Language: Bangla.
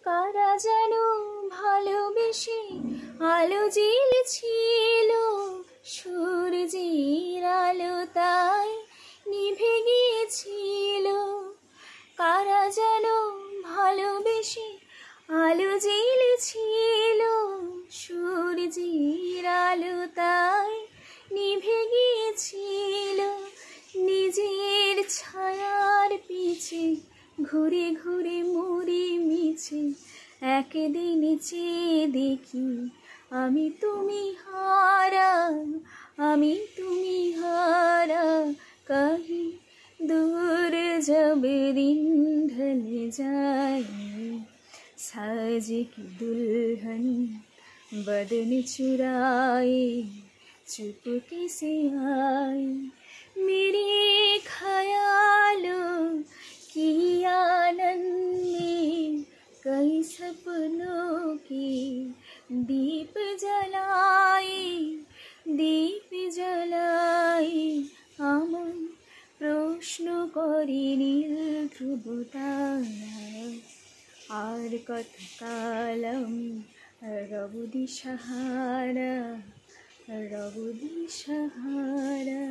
কারা যেন ভালোবেসে আলো জ্বেলেছিল, সূর্যের আলো তাই নিভে গিয়েছিল। কারা যেন ভালোবেসে আলো জ্বেলেছিল, সূর্যের আলো তাই নিভে গিয়েছিল। নিজের ছায়ার পিছে ঘুরে ঘুরে মরি মিছে, একদিন চেয়ে দেখি আমি তুমি হারা, আমি তুমি হারা। कहीं दूर जब दिन ढल जाए, साज की दुल्हन बदन चुराए चुपके से आए। मेरे ख्यालों की आनंद में कई सपनों के दीप जलाए, दीप जलाए। আমায় প্রশ্ন করে নীল ধ্রুব তারা, আর কতকাল আমি রব দিশাহারা, রব দিশাহারা।